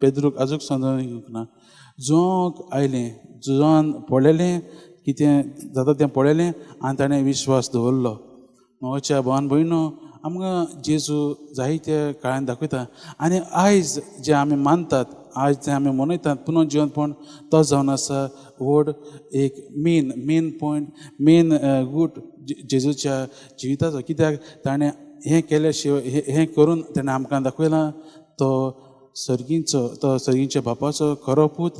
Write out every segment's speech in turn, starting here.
पेद्रूक आजूक समजूंक ना. जोंक आयलें, जोन पळयलें कितें जाता तें पळयलें आनी ताणें विश्वास दवरलो. मोगाच्या भावान भयणो, आमकां जेजू जायते काळान दाखयता. आनी आयज जे आमी मानतात, आयज जे आमी मनयतात पुनर्जीवनपण, तो जावन आसा व्हड एक मेन पॉयंट, मेन गूट जेजूच्या जिविताचो. कित्याक ताणें हें केल्या शिवाय हें करून ताणें आमकां दाखयलां तो सर्गीच्या बापाचो खरो पूत.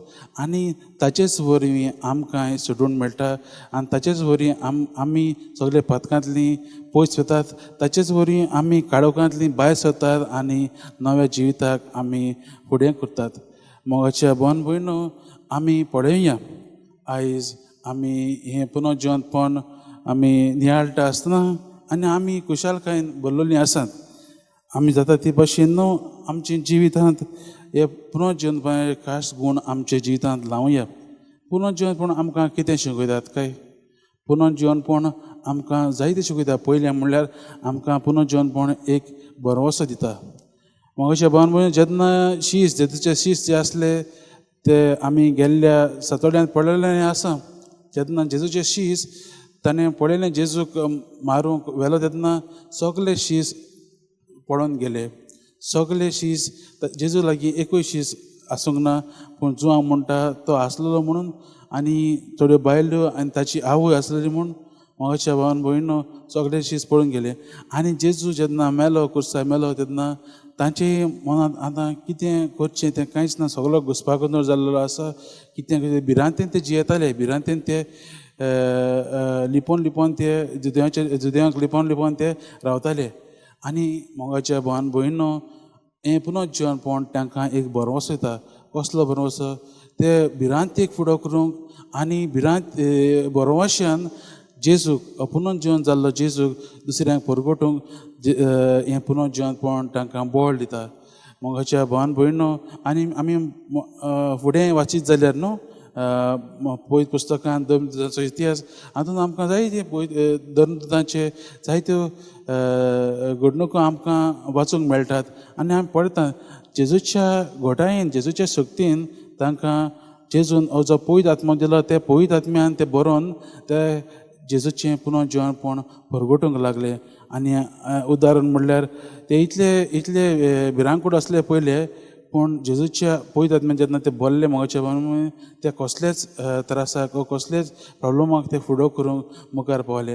आनी ताचेच वरवीं आमकां सोडून मेळटा आनी ताचेच वरवीं आमी सगळे पातकांतलीं पयस वतात. ताचेच वरवीं आमी काळोखांतलीं भायर सरतात आनी नव्या जिविताक आमी फुडें करतात. मोगाच्या भावान भयणो, आमी पळयया आयज आमी हें पुनर्जीवनपण आमी नियाळटा आसतना आनी आमी खुशालकायेन भरलेलीं आसात. आमी जाता ती भाशेन न्हू आमच्या जिवितांत हे पुनर्जीवनपणाचे खास गूण आमच्या जिवितांत लावया. पुनर्जीवनपण आमकां कितें शिकयतात काय? पुनर्जीवनपण आमकां जायतें शिकयता. पयलें म्हणल्यार आमकां पुनर्जीवनपण एक भरवोसो दिता. मोगाच्या भावान भयणो, जेन्ना जेजूचे शीस जे आसले ते आमी गेल्ल्या सातोड्यांत पळयलेलें आसा. जेन्ना जेजूचे शीस ताणें पळयलें, जेजूक मारूंक व्हेलो तेन्ना सगळे शीस पळोवन गेले. सगळे शीस जेजू लागीं एकूय शीस आसूंक ना. पूण जो हांव म्हणटा तो आसलेलो म्हणून, आनी थोड्यो बायल्यो आनी ताची आवय आसलेली म्हूण मोगाच्या भावान भयणो सगळे शीस पळोवन गेले. आनी जेजू जेन्ना मेलो, कुर्सार मेलो, तेन्ना तांचे मनांत आतां कितें करचें तें कांयच ना. सगळो घुसपागोंदळ जाल्लो आसा. कितें भिरांतेन ते जियेताले, भिरांतेन ते लिपोवन ते जुदेवांक लिपोवन ते रावताले. आनी मोगाच्या भावान भयणो, हें पुनर्जीवनपण तांकां एक भरवोसो येता. कसलो भरवोसो? ते भिरांतेक फुडो करूंक आनी भरवोशान जेजूक, पुनर्जीवन जाल्लो जेजूक दुसऱ्यांक परगटूंक हें पुनर्जीवनपण तांकां बळ दिता. मोगाच्या भावान भयणो, आनी आमी फुडें वाचीत जाल्यार न्हू पयत पुस्तकांत धर्मदूतांचो इतिहास, हातूंत आमकां जायते धर्मदूतांचे जायत्यो घडणुको आमकां वाचूंक मेळटात. आनी आमी पळयतात जेजूच्या घोटायेन, जेजूच्या शक्तीन तांकां जेजून हो जो पवित्र आत्मो दिलो, ते पवित्र आत्म्यान ते बरोवन ते जेजूचें पुनर्जीवनपण परगटूंक लागले. आनी उदाहरण म्हणल्यार ते इतले भिरांकूळ आसले पयले, पूण जेजूच्या पवित्र आत्म्यान जेन्ना ते भरले मोगाच्या भावान, ते कसलेच त्रासाक कसलेच प्रॉब्लमाक ते फुडो करूंक मुखार पावले.